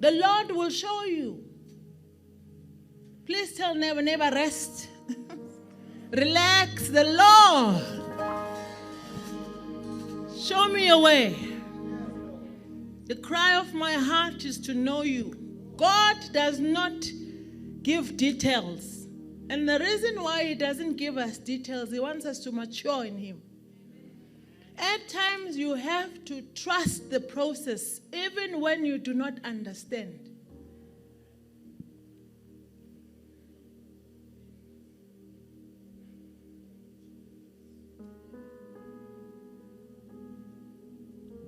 The Lord will show you. Please tell neighbor, rest. Relax, the Lord. Show me your way. The cry of my heart is to know you. God does not give details. And the reason why he doesn't give us details, he wants us to mature in him. At times you have to trust the process, even when you do not understand.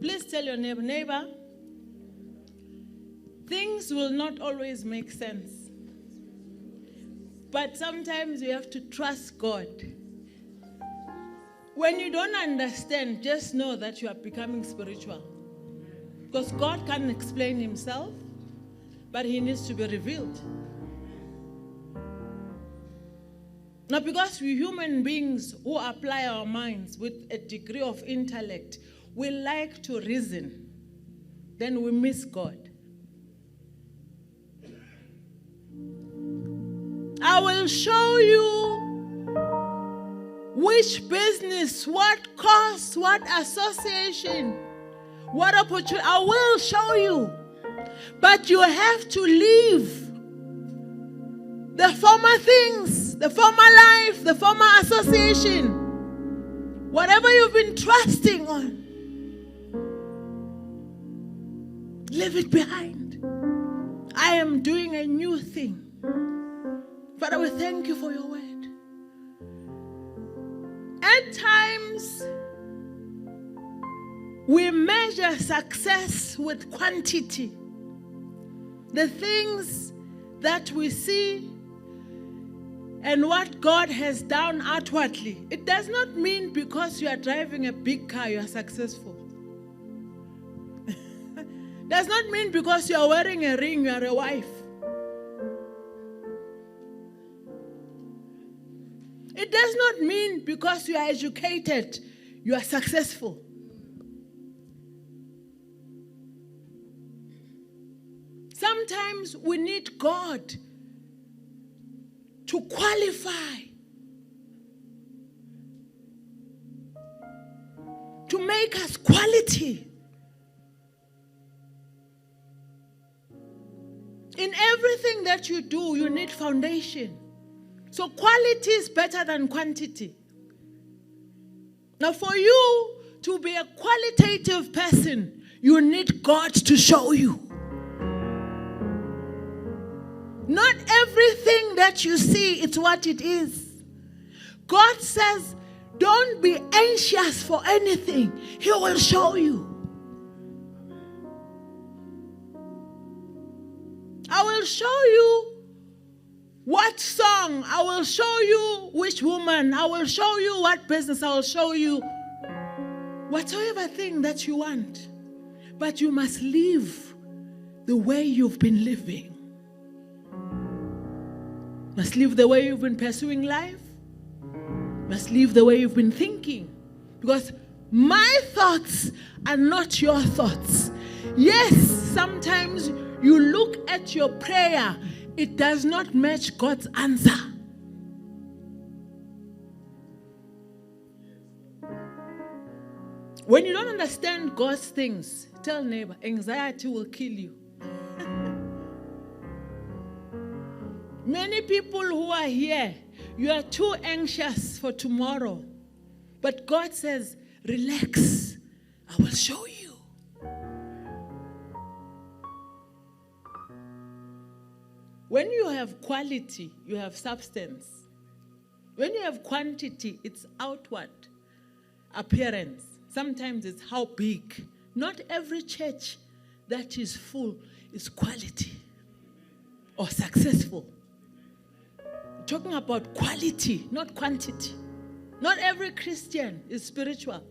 Please tell your neighbor, things will not always make sense. But sometimes you have to trust God. When you don't understand, just know that you are becoming spiritual. Because God can't explain himself, but he needs to be revealed. Now, because we human beings who apply our minds with a degree of intellect, we like to reason, then we miss God. I will show you which business, what course, what association, what opportunity. I will show you. But you have to leave the former things, the former life, the former association, whatever you've been trusting on. Leave it behind. I am doing a new thing. Father, we thank you for your word. At times, we measure success with quantity. The things that we see and what God has done outwardly. It does not mean because you are driving a big car, you are successful. Does not mean because you are wearing a ring, you are a wife. It does not mean because you are educated, you are successful. Sometimes we need God to qualify, to make us quality. In everything that you do, you need foundation. So quality is better than quantity. Now for you to be a qualitative person, you need God to show you. Not everything that you see, it's what it is. God says, don't be anxious for anything. He will show you. I will show you what song, I will show you which woman, I will show you what business, I will show you whatever thing that you want. But you must live the way you've been living. Must live the way you've been pursuing life. Must live the way you've been thinking. Because my thoughts are not your thoughts. Yes, sometimes you look at your prayer, it does not match God's answer. When you don't understand God's things, tell neighbor, anxiety will kill you. Many people who are here, you are too anxious for tomorrow. But God says, relax, I will show you. When you have quality, you have substance. When you have quantity, it's outward appearance. Sometimes it's how big. Not every church that is full is quality or successful. We're talking about quality, not quantity. Not every Christian is spiritual.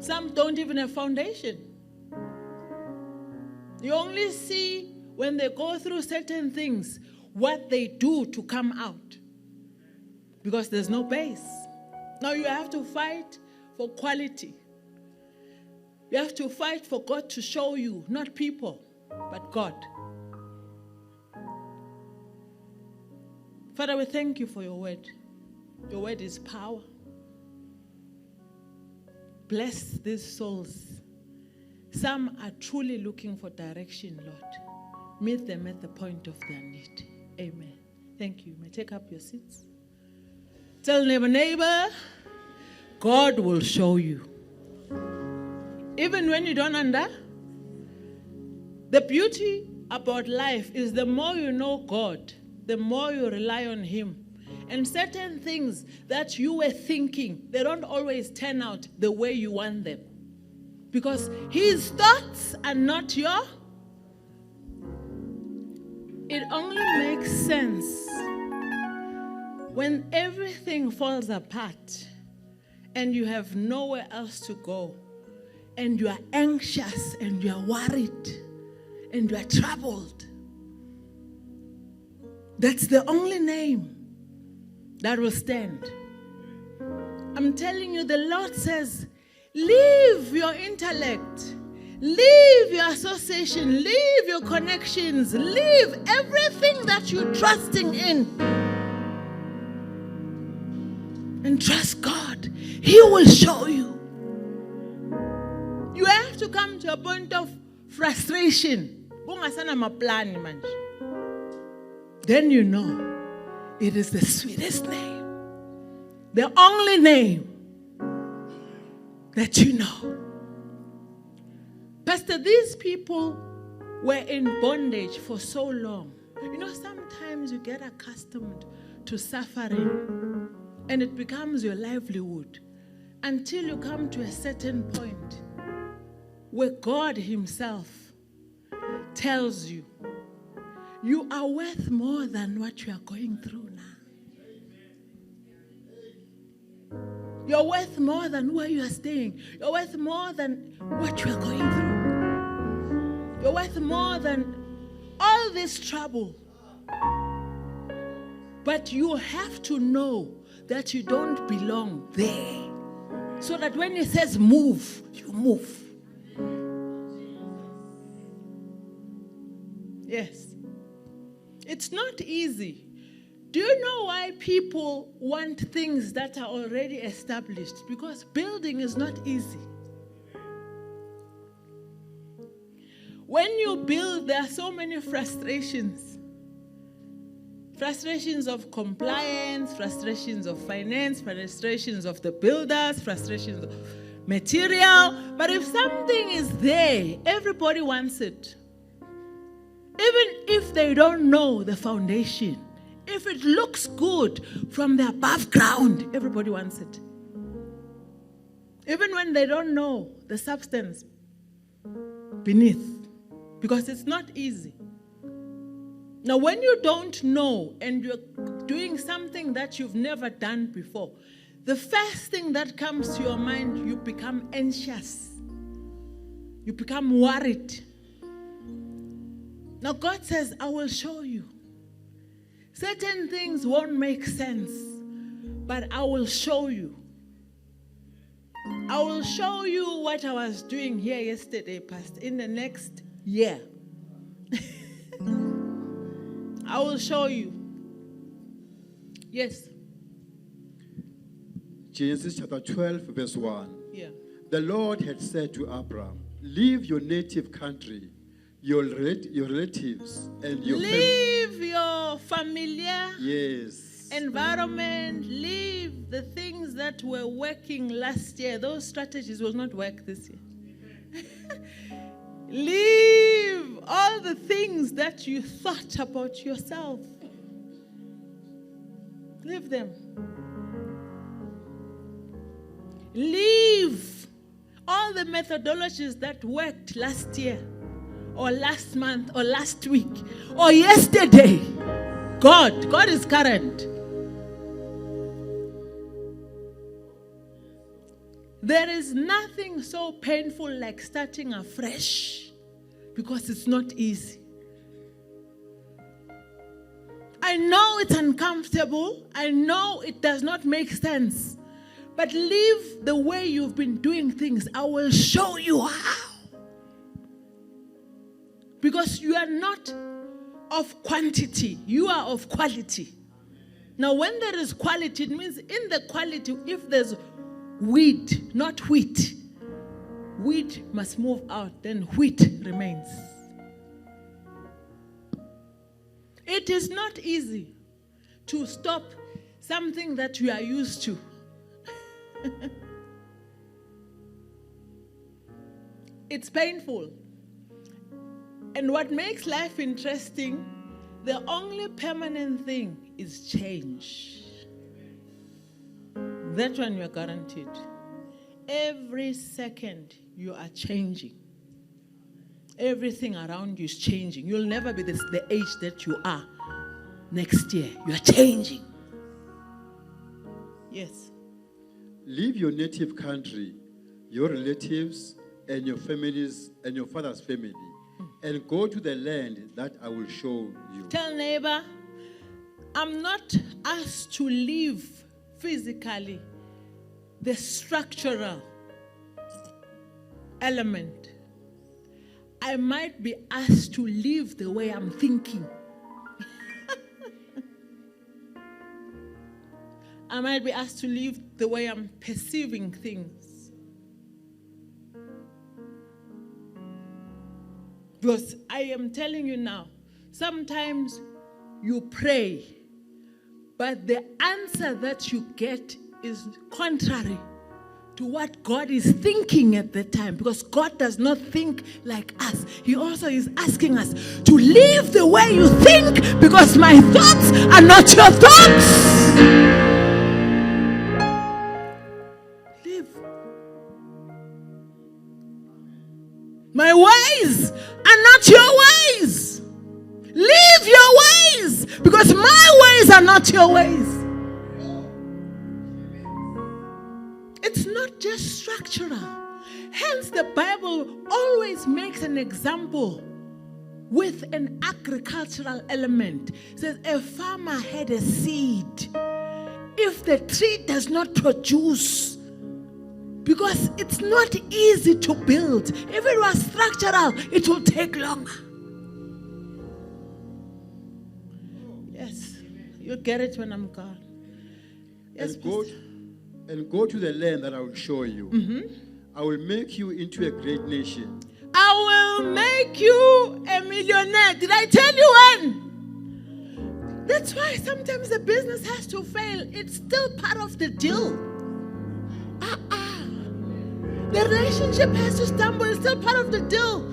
Some don't even have foundation. You only see when they go through certain things, what they do to come out. Because there's no base. Now you have to fight for quality. You have to fight for God to show you, not people. but God. Father, we thank you for your word. Your word is power. Bless these souls. Some are truly looking for direction, Lord. Meet them at the point of their need. Amen. Thank you. You may take up your seats. Tell neighbor, God will show you. Even when you don't the beauty about life is the more you know God, the more you rely on Him. And certain things that you were thinking, they don't always turn out the way you want them. Because His thoughts are not your. It only makes sense when everything falls apart and you have nowhere else to go and you are anxious and you are worried and you are troubled. That's the only name that will stand. I'm telling you, the Lord says, leave your intellect, leave your association, leave your connections, leave everything that you're trusting in, and trust God. He will show you. You have to come to a point of frustration. Then you know it is the sweetest name, the only name that you know. Pastor, these people were in bondage for so long. You know, sometimes you get accustomed to suffering and it becomes your livelihood until you come to a certain point where God Himself tells you, you are worth more than what you are going through now. You're worth more than where you are staying. You're worth more than what you are going through. You're worth more than all this trouble. But you have to know that you don't belong there. So that when He says move, you move. Yes. It's not easy. Do you know why people want things that are already established? Because building is not easy. When you build, there are so many frustrations. Frustrations of compliance, frustrations of finance, frustrations of the builders, frustrations of material. But if something is there, everybody wants it. Even if they don't know the foundation, if it looks good from the above ground, everybody wants it. Even when they don't know the substance beneath, because it's not easy. Now, when you don't know and you're doing something that you've never done before, the first thing that comes to your mind, you become anxious. You become worried. Now God says, I will show you. Certain things won't make sense, but I will show you. I will show you what I was doing here yesterday, Pastor, in the next year. I will show you. Yes. Genesis chapter 12, verse 1. Yeah. The Lord had said to Abraham, leave your native country, your relatives, and your leave your familiar environment. Leave the things that were working last year. Those strategies will not work this year. Leave all the things that you thought about yourself. Leave them. Leave all the methodologies that worked last year, or last month, or last week, or yesterday. God is current. There is nothing so painful like starting afresh, because it's not easy. I know it's uncomfortable. I know it does not make sense. But live the way you've been doing things. I will show you how. Because Because you are not of quantity, you are of quality. Now, when there is quality, it means in the quality, if there's weed, not wheat, wheat must move out, then wheat remains. It is not easy to stop something that you are used to. It's painful. And what makes life interesting, the only permanent thing is change. That one you are guaranteed. Every second you are changing. Everything around you is changing. You'll never be the age that you are next year. You are changing. Yes. Leave your native country, your relatives, and your families, and your father's family, and go to the land that I will show you. Tell neighbor, I'm not asked to live physically the structural element. I might be asked to live the way I'm thinking. I might be asked to live the way I'm perceiving things. Because I am telling you now, sometimes you pray, but the answer that you get is contrary to what God is thinking at the time. Because God does not think like us. He also is asking us to live the way you think, because my thoughts are not your thoughts. Live. My ways are not your ways. Live your ways, because my ways are not your ways. It's not just structural. Hence, the Bible always makes an example with an agricultural element. It says a farmer had a seed. If the tree does not produce, because it's not easy to build. If it was structural, it will take longer. Yes, you get it when I'm gone. Yes, and go to the land that I will show you. I will make you into a great nation. I will make you a millionaire. Did I tell you when? That's why sometimes the business has to fail. It's still part of the deal. The relationship has to stumble. It's still part of the deal.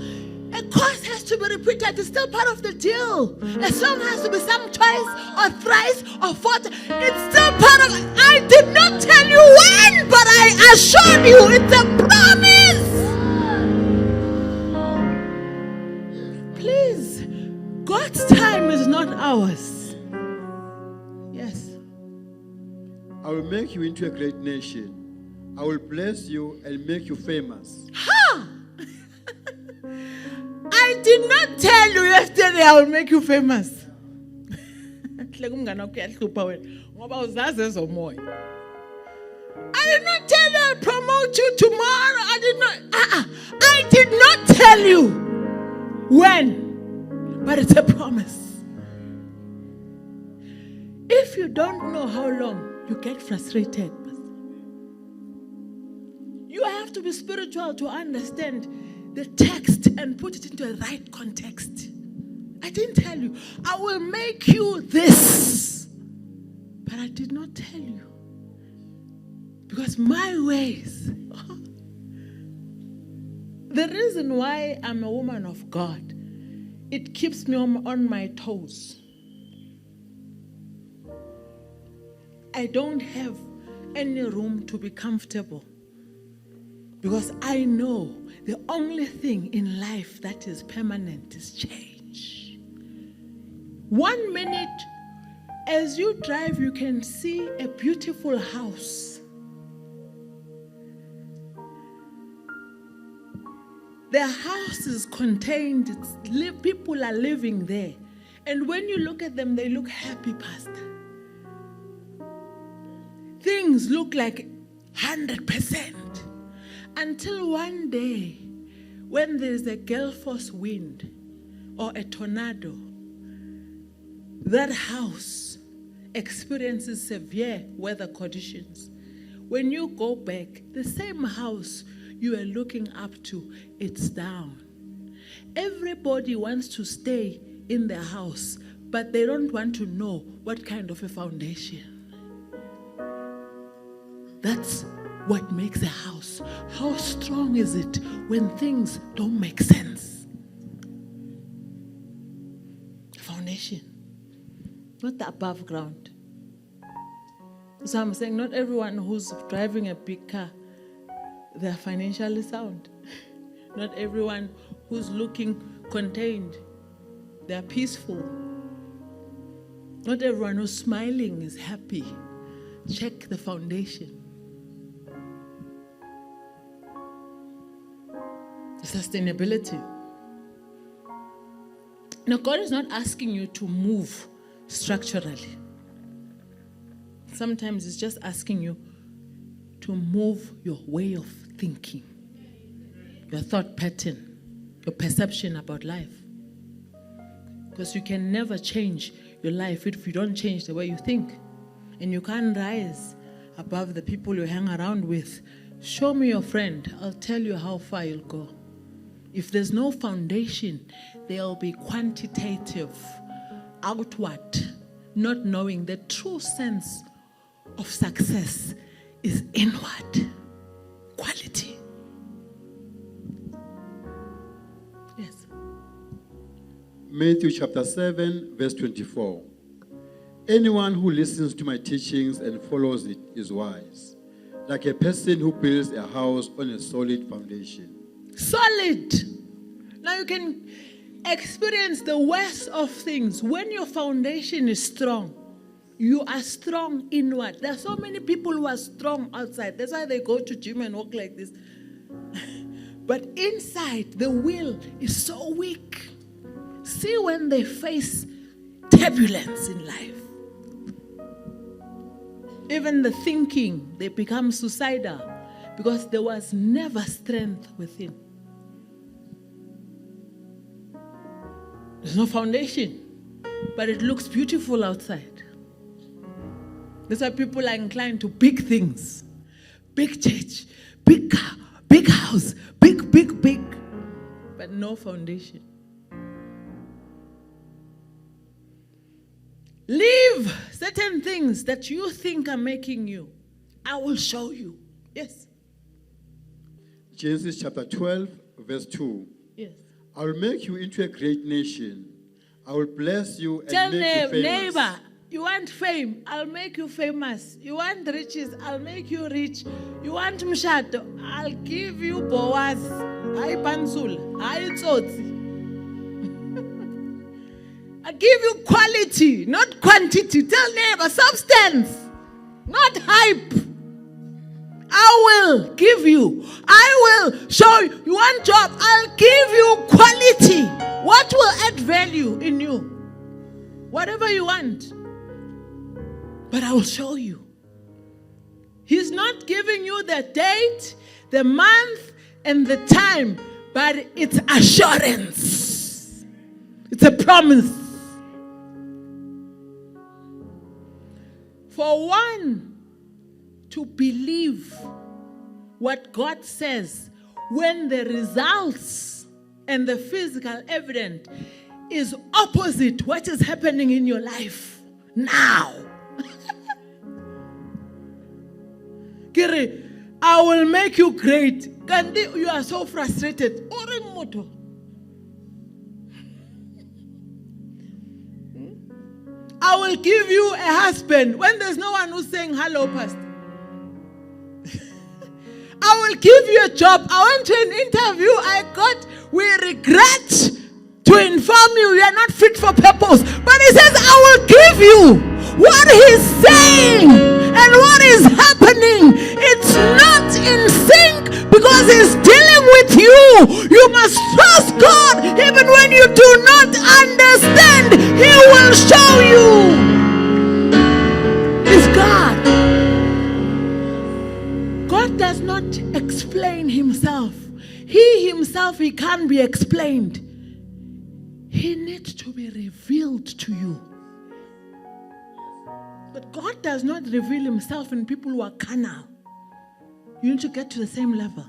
A course has to be repeated. It's still part of the deal. A song has to be sung twice or thrice or four times. It's still part of it. I did not tell you when, but I assured you it's a promise. Please, God's time is not ours. Yes. I will make you into a great nation. I will bless you and make you famous. Ha! I did not tell you yesterday I will make you famous. I did not tell you I'll promote you tomorrow. I did not tell you when, but it's a promise. If you don't know how long, you get frustrated. You have to be spiritual to understand the text and put it into a right context. I didn't tell you, I will make you this. But I did not tell you. Because my ways, the reason why I'm a woman of God, it keeps me on my toes. I don't have any room to be comfortable. Because I know the only thing in life that is permanent is change. 1 minute, as you drive, you can see a beautiful house. The house is contained, people are living there. And when you look at them, they look happy, Pastor. Things look like 100%. Until one day, when there's a gale force wind, or a tornado, that house experiences severe weather conditions. When you go back, the same house you are looking up to, it's down. Everybody wants to stay in their house, but they don't want to know what kind of a foundation. That's what makes a house. How strong is it when things don't make sense? Foundation, not the above ground. So I'm saying not everyone who's driving a big car, they're financially sound. Not everyone who's looking contained, they're peaceful. Not everyone who's smiling is happy. Check the foundation. Sustainability. Now, God is not asking you to move structurally. Sometimes it's just asking you to move your way of thinking, your thought pattern, your perception about life. Because you can never change your life if you don't change the way you think. And you can't rise above the people you hang around with. Show me your friend, I'll tell you how far you'll go. If there's no foundation, there'll be quantitative, outward, not knowing the true sense of success is inward, quality. Yes. Matthew chapter 7, verse 24. Anyone who listens to my teachings and follows it is wise, like a person who builds a house on a solid foundation. Solid. Now you can experience the worst of things. When your foundation is strong, you are strong inward. There are so many people who are strong outside. That's why they go to gym and walk like this. But inside, the will is so weak. See when they face turbulence in life. Even the thinking, they become suicidal because there was never strength within. There's no foundation, but it looks beautiful outside. That's why people are inclined to big things. Big church, big car, big house, big, but no foundation. Leave certain things that you think are making you. I will show you. Yes. Genesis chapter 12, verse 2. Yes. I will make you into a great nation. I will bless you and Tell make you famous. neighbor, you want fame, I'll make you famous. You want riches, I'll make you rich. You want mshato, I'll give you Boaz. Hayi Pansul, hayi Tsotsi. I give you quality, not quantity. Tell neighbor, substance, not hype. I will give you. I will show you. You want job? I'll give you quality. What will add value in you? Whatever you want. But I will show you. He's not giving you the date, the month, and the time, but it's assurance. It's a promise. For one to believe what God says when the results and the physical evidence is opposite what is happening in your life now. Kiri, I will make you great. Kandi, you are so frustrated. I will give you a husband when there's no one who's saying hello, pastor. I will give you a job. I went to an interview. We regret to inform you you are not fit for purpose. But he says, I will give you what he's saying and what is happening. It's not in sync because he's dealing with you. You must trust God even when you do not understand. He will show you. It's God. God does not explain himself. He himself, he can't be explained. He needs to be revealed to you. But God does not reveal himself in people who are carnal. You need to get to the same level.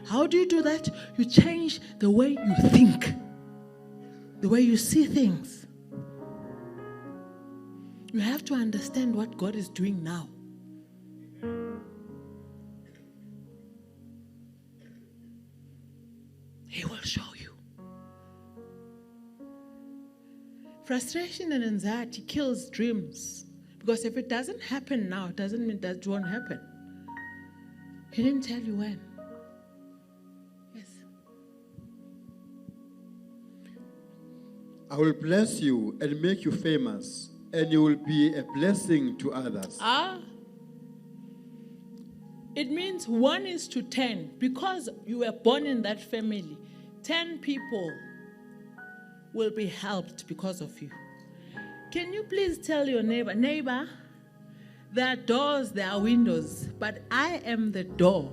How do you do that? You change the way you think, the way you see things. You have to understand what God is doing now. He will show you. Frustration and anxiety kills dreams. Because if it doesn't happen now, it doesn't mean that it won't happen. He didn't tell you when. Yes. I will bless you and make you famous, and you will be a blessing to others. It means 1:10. Because you were born in that family, 10 people will be helped because of you. Can you please tell your neighbor, there are doors, there are windows, but I am the door.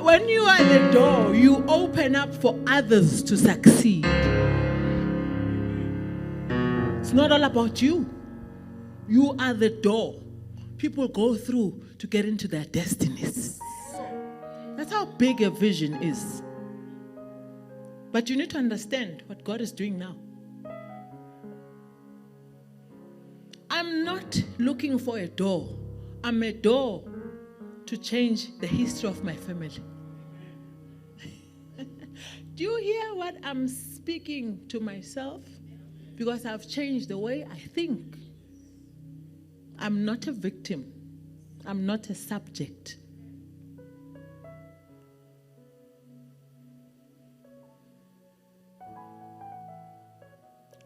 When you are the door, you open up for others to succeed. It's not all about you. You are the door. People go through to get into their destinies. That's how big a vision is. But you need to understand what God is doing now. I'm not looking for a door. I'm a door to change the history of my family. Do you hear what I'm speaking to myself? Because I've changed the way I think. I'm not a victim. I'm not a subject.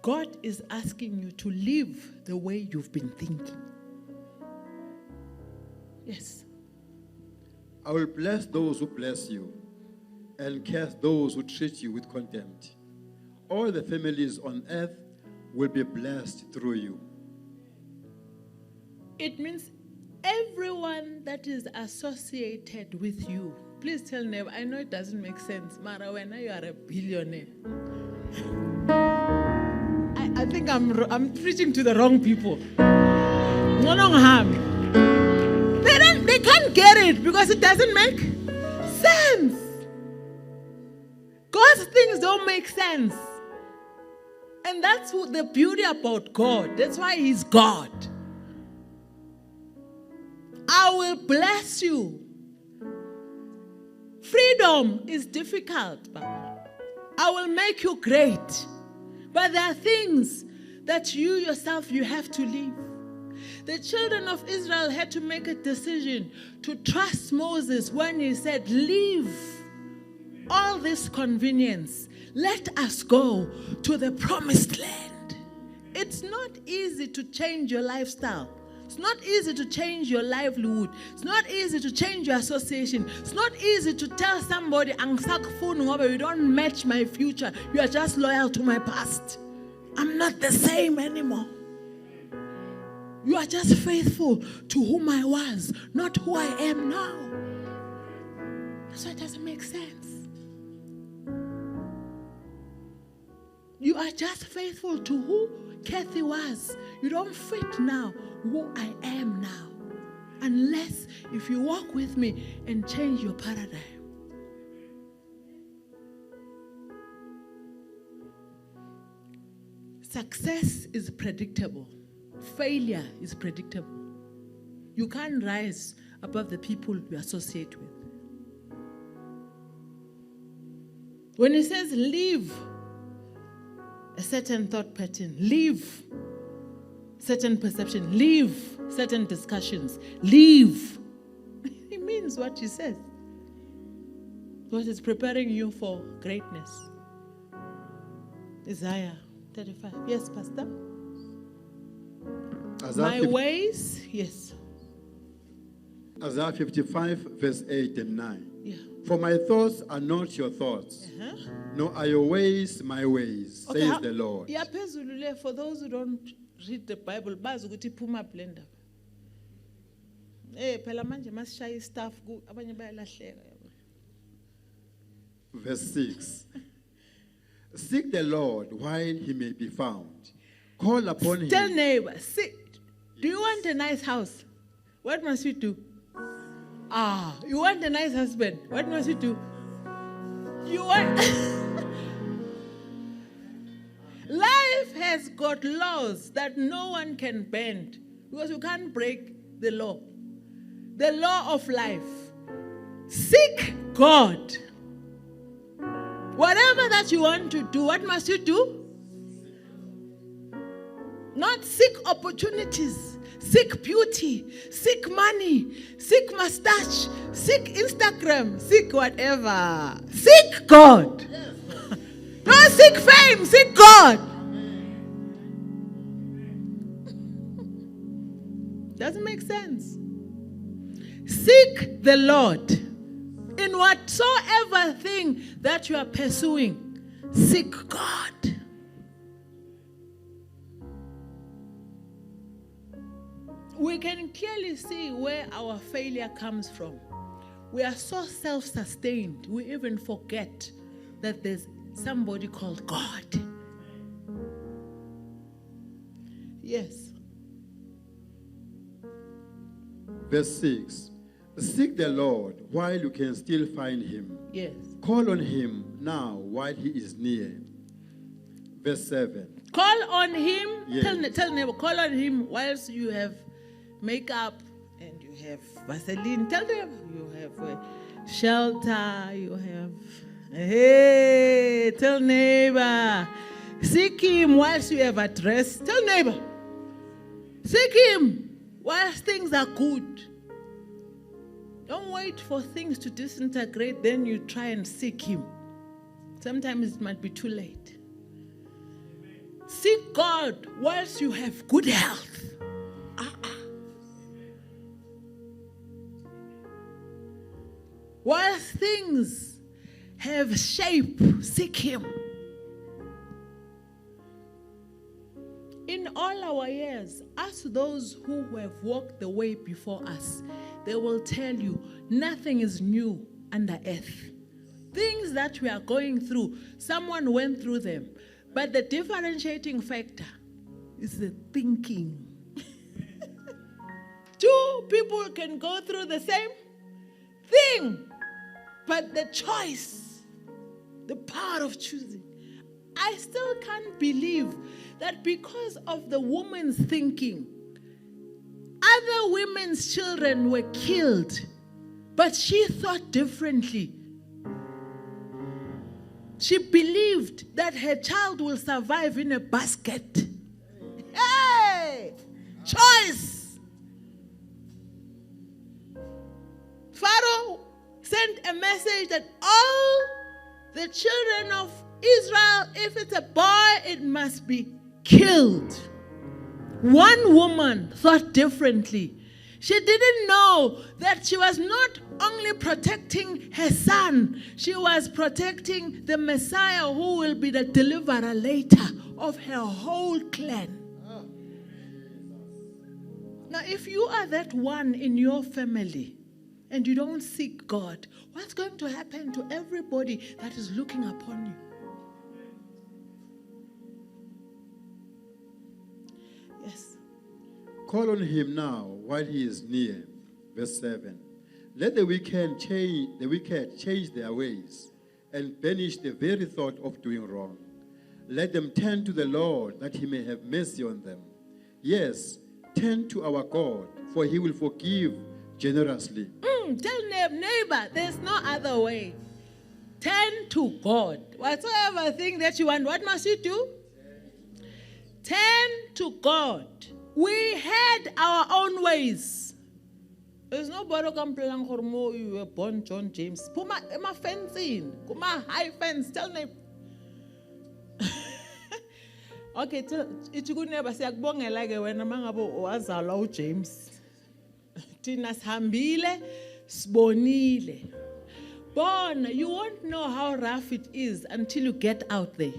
God is asking you to live the way you've been thinking. Yes. I will bless those who bless you and curse those who treat you with contempt. All the families on earth will be blessed through you. It means everyone that is associated with you. Please tell neighbor, I know it doesn't make sense, Mara, when you are a billionaire. I think I'm preaching to the wrong people. They can't get it because it doesn't make sense. God's things don't make sense. And that's the beauty about God. That's why he's God. I will bless you. Freedom is difficult, Baba. I will make you great. But there are things that you yourself, you have to leave. The children of Israel had to make a decision to trust Moses when he said, leave all this convenience. Let us go to the promised land. It's not easy to change your lifestyle. It's not easy to change your livelihood. It's not easy to change your association. It's not easy to tell somebody, you don't match my future. You are just loyal to my past. I'm not the same anymore. You are just faithful to whom I was, not who I am now. That's why it doesn't make sense. You are just faithful to who Cathy was. You don't fit now who I am now. Unless if you walk with me and change your paradigm. Success is predictable. Failure is predictable. You can't rise above the people you associate with. When he says leave a certain thought pattern, leave certain perception, leave certain discussions, leave. He means what he says. God is preparing you for greatness. Isaiah 35. Yes, Pastor? My ways, yes. Isaiah 55, verse 8 and 9. Yeah. For my thoughts are not your thoughts, nor are your ways my ways, says the Lord. Yeah, for those who don't read the Bible, puma blender. Verse 6. Seek the Lord while he may be found. Call upon Tell him. neighbor, do you want a nice house? What must you do? You want a nice husband? What must you do? You want... Life has got laws that no one can bend because you can't break the law. The law of life. Seek God. Whatever that you want to do, what must you do? Not seek opportunities, seek beauty, seek money, seek mustache, seek Instagram, seek whatever. Seek God. Don't seek fame, seek God. Doesn't make sense. Seek the Lord in whatsoever thing that you are pursuing. Seek God. We can clearly see where our failure comes from. We are so self-sustained, we even forget that there's somebody called God. Yes. Verse 6. Seek the Lord while you can still find him. Yes. Call on him now while he is near. Verse 7. Call on him. Yes. Tell neighbor, call on him whilst you have makeup and you have Vaseline. Tell them you have shelter, you have... Hey, tell neighbor. Seek him whilst you have a dress. Tell neighbor. Seek him whilst things are good. Don't wait for things to disintegrate, then you try and seek him. Sometimes it might be too late. Seek God whilst you have good health. Whilst things have shape, seek him. In all our years, ask those who have walked the way before us. They will tell you nothing is new under earth. Things that we are going through, someone went through them. But the differentiating factor is the thinking. Two people can go through the same thing, but the choice, the power of choosing. I still can't believe that because of the woman's thinking, other women's children were killed, but she thought differently. She believed that her child will survive in a basket. Hey! Choice! Pharaoh sent a message that all the children of Israel, if it's a boy, it must be killed. One woman thought differently. She didn't know that she was not only protecting her son, she was protecting the Messiah who will be the deliverer later of her whole clan. Now, if you are that one in your family and you don't seek God, what's going to happen to everybody that is looking upon you? Yes. Call on him now while he is near. Verse 7. Let the wicked change their ways and banish the very thought of doing wrong. Let them turn to the Lord that he may have mercy on them. Yes, turn to our God, for he will forgive generously. Tell neighbor, there's no other way. Turn to God. Whatsoever thing that you want, what must you do? Turn to God. We had our own ways. There's nobody complaining for more you were born John James. Puma ema fencing. Kuma high fence. Tell me. Okay, it's good neighbor siyakubongela ke wena mangabo wazalwa uJames. Tina sihambile sibonile. Bona, you won't know how rough it is until you get out there.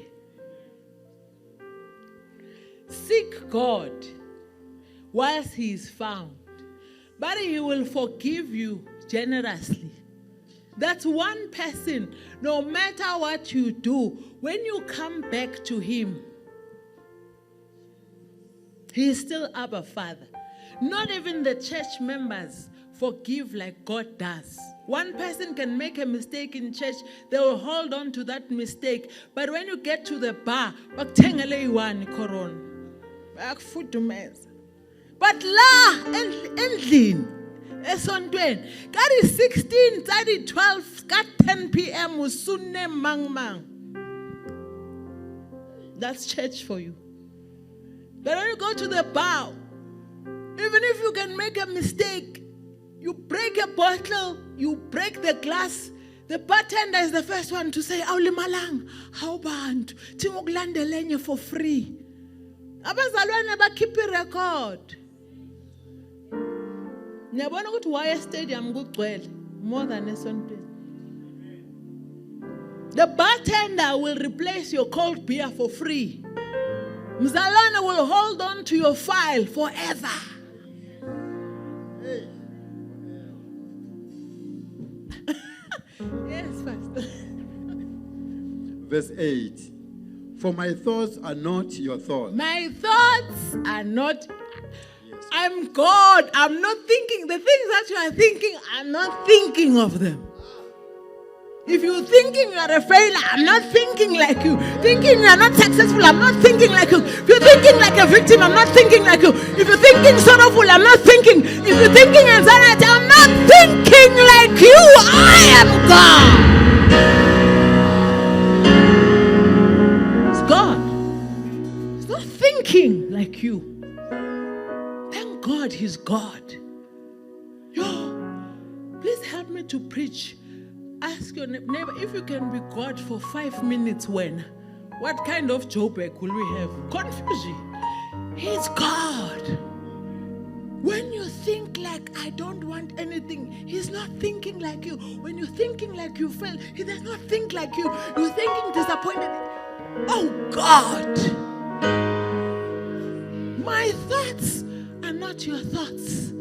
Seek God whilst he is found, but he will forgive you generously. That's one person. No matter what you do, when you come back to him, he is still Abba Father. Not even the church members forgive like God does. One person can make a mistake in church, they will hold on to that mistake. But when you get to the bar, but la endlini esontweni kari 16 kari 12 ka 10 p.m. usune mang. That's church for you. But when you go to the bar, even if you can make a mistake, you break a bottle, you break the glass, the bartender is the first one to say, "Awulimalang, how bantu tingokulandelenye for free." Abazalwane bakhipha irecord. Niyabona ukuthi why stadium kugcwele more than esontweni. The bartender will replace your cold beer for free. Mzalwane will hold on to your file forever. Yes, Pastor. Verse 8. For my thoughts are not your thoughts. My thoughts are not. Yes. I'm God. I'm not thinking. The things that you are thinking, I'm not thinking of them. If you're thinking you are a failure, I'm not thinking like you. Thinking you are not successful, I'm not thinking like you. If you're thinking like a victim, I'm not thinking like you. If you're thinking sorrowful, I'm not thinking. If you're thinking anxiety, I'm not thinking like you. I am God. It's God. He's not thinking like you. Thank God he's God. Yo, please help me to preach. Ask your neighbor if you can be God for 5 minutes. When? What kind of Joburg will we have? Confusion. He's God. When you think like I don't want anything, he's not thinking like you. When you're thinking like you fail, he does not think like you. You're thinking disappointed. Oh God. My thoughts are not your thoughts.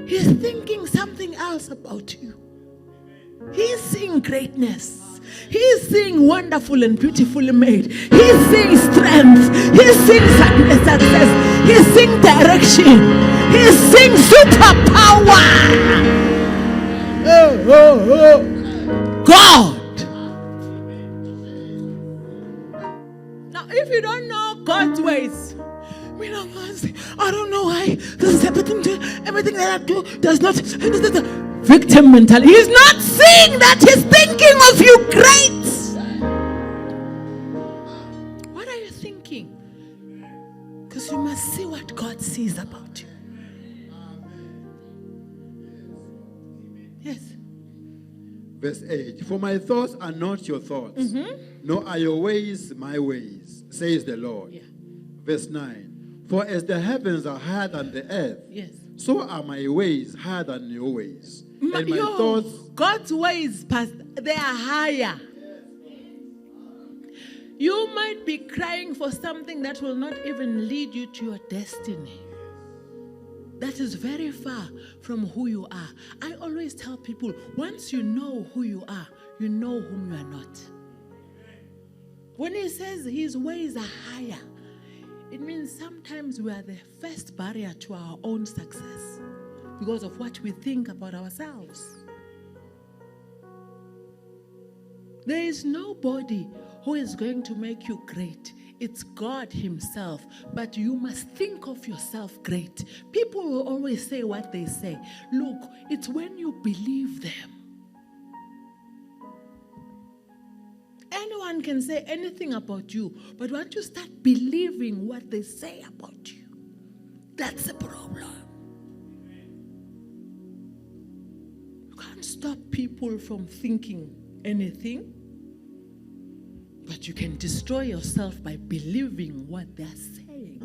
He's thinking something else about you. He's seeing greatness. He's seeing wonderful and beautifully made. He's seeing strength. He's seeing success. He's seeing direction. He's seeing superpower. God. Now, if you don't know God's ways, I don't know why this is happening to everything that I do does not. Victim mentality. He's not seeing that he's thinking of you great. What are you thinking? Because you must see what God sees about you. Yes. Verse 8. For my thoughts are not your thoughts, nor are your ways my ways, says the Lord. Yeah. Verse 9. For as the heavens are higher than the earth, yes, so are my ways higher than your ways. And my thoughts, God's ways, Pastor, they are higher. You might be crying for something that will not even lead you to your destiny. That is very far from who you are. I always tell people, once you know who you are, you know whom you are not. When he says his ways are higher, it means sometimes we are the first barrier to our own success because of what we think about ourselves. There is nobody who is going to make you great. It's God himself. But you must think of yourself great. People will always say what they say. Look, it's when you believe them. Anyone can say anything about you, but once you start believing what they say about you, that's a problem. You can't stop people from thinking anything, but you can destroy yourself by believing what they're saying.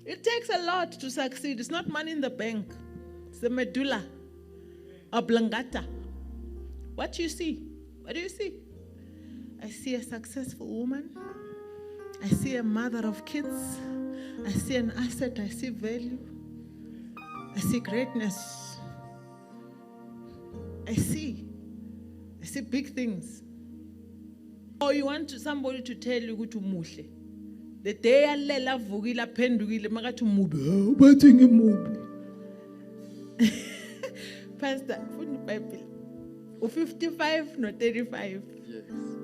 It takes a lot to succeed. It's not money in the bank. It's the medulla oblongata. What do you see? What do you see? I see a successful woman. I see a mother of kids. I see an asset, I see value, I see greatness. I see big things. Or you want somebody to tell you go to muhle. The day alela vukile aphendukile makathi umubi, bathi ngimubi. Pastor, funda iBhayibheli. U55 no 35.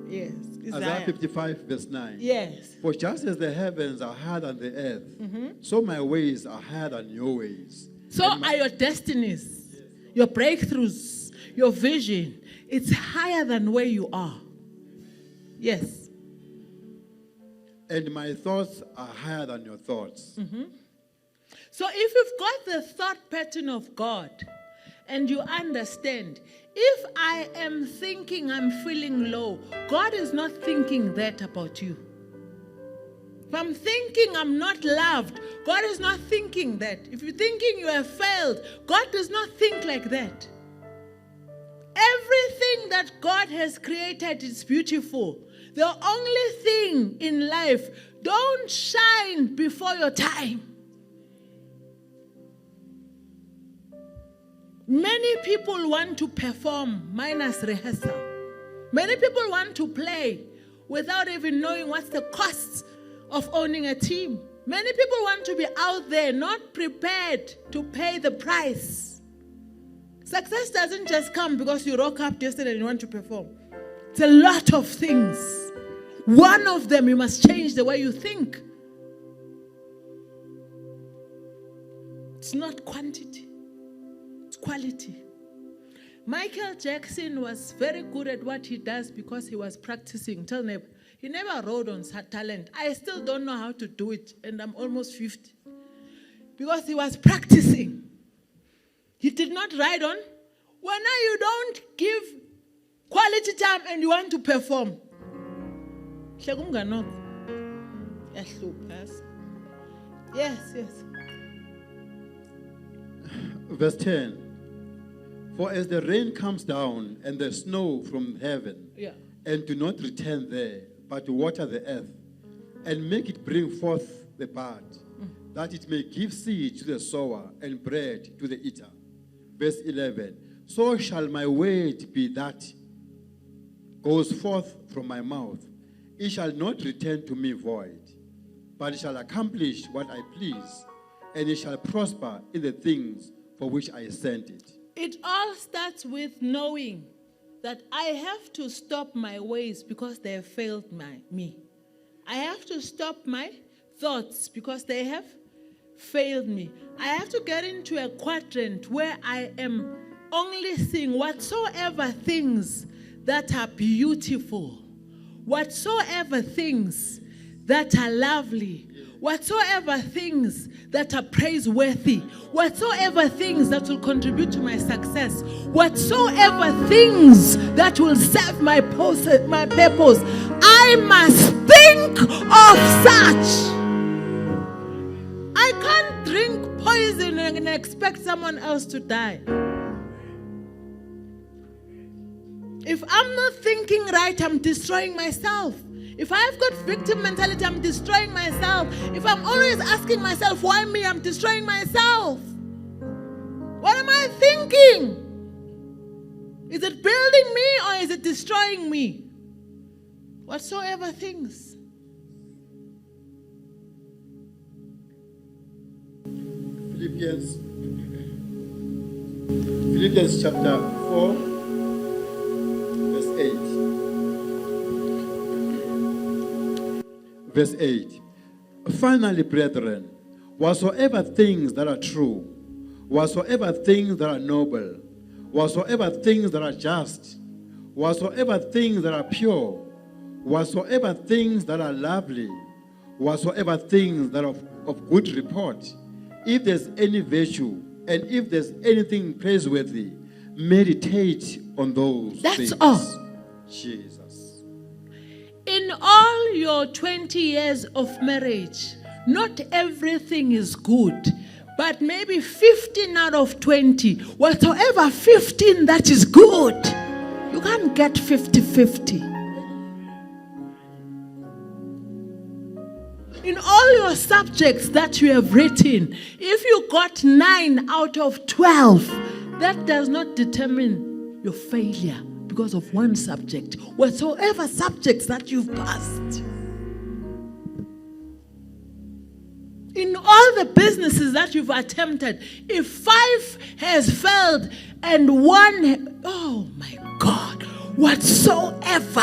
Yes. Isaiah 55 verse 9. Yes. For just as the heavens are higher than the earth, so my ways are higher than your ways. So are your destinies, your breakthroughs, your vision. It's higher than where you are. Yes. And my thoughts are higher than your thoughts. So if you've got the thought pattern of God and you understand, if I am thinking I'm feeling low, God is not thinking that about you. If I'm thinking I'm not loved, God is not thinking that. If you're thinking you have failed, God does not think like that. Everything that God has created is beautiful. The only thing in life, don't shine before your time. Many people want to perform minus rehearsal. Many people want to play without even knowing what's the cost of owning a team. Many people want to be out there, not prepared to pay the price. Success doesn't just come because you woke up yesterday and you want to perform. It's a lot of things. One of them, you must change the way you think. It's not quantity. Quality. Michael Jackson was very good at what he does because he was practicing. Tell neighbor, he never rode on talent. I still don't know how to do it, and I'm almost 50. Because he was practicing. He did not ride on. When you don't give quality time and you want to perform. Yes. Verse 10. For as the rain comes down and the snow from heaven, and do not return there, but to water the earth, and make it bring forth the bud, that it may give seed to the sower and bread to the eater. Verse 11. So shall my word be that goes forth from my mouth. It shall not return to me void, but it shall accomplish what I please, and it shall prosper in the things for which I sent it. It all starts with knowing that I have to stop my ways because they have failed me. I have to stop my thoughts because they have failed me. I have to get into a quadrant where I am only seeing whatsoever things that are beautiful, whatsoever things that are lovely, whatsoever things that are praiseworthy, whatsoever things that will contribute to my success, whatsoever things that will serve my purpose, I must think of such. I can't drink poison and expect someone else to die. If I'm not thinking right, I'm destroying myself. If I've got victim mentality, I'm destroying myself. If I'm always asking myself, why me? I'm destroying myself. What am I thinking? Is it building me or is it destroying me? Whatsoever things. Philippians chapter 4, verse 8. Verse 8. Finally, brethren, whatsoever things that are true, whatsoever things that are noble, whatsoever things that are just, whatsoever things that are pure, whatsoever things that are lovely, whatsoever things that are of good report, if there's any virtue and if there's anything praiseworthy, meditate on those things. That's all. Jesus. In all your 20 years of marriage, not everything is good, but maybe 15 out of 20, whatsoever 15 that is good, you can't get 50-50. In all your subjects that you have written, if you got 9 out of 12, that does not determine your failure because of one subject. Whatsoever subjects that you've passed. In all the businesses that you've attempted, if 5 has failed and 1, oh my God, whatsoever.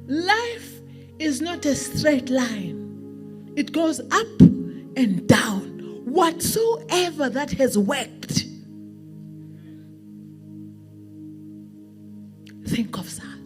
Life is not a straight line. It goes up and down. Whatsoever that has worked, think of that.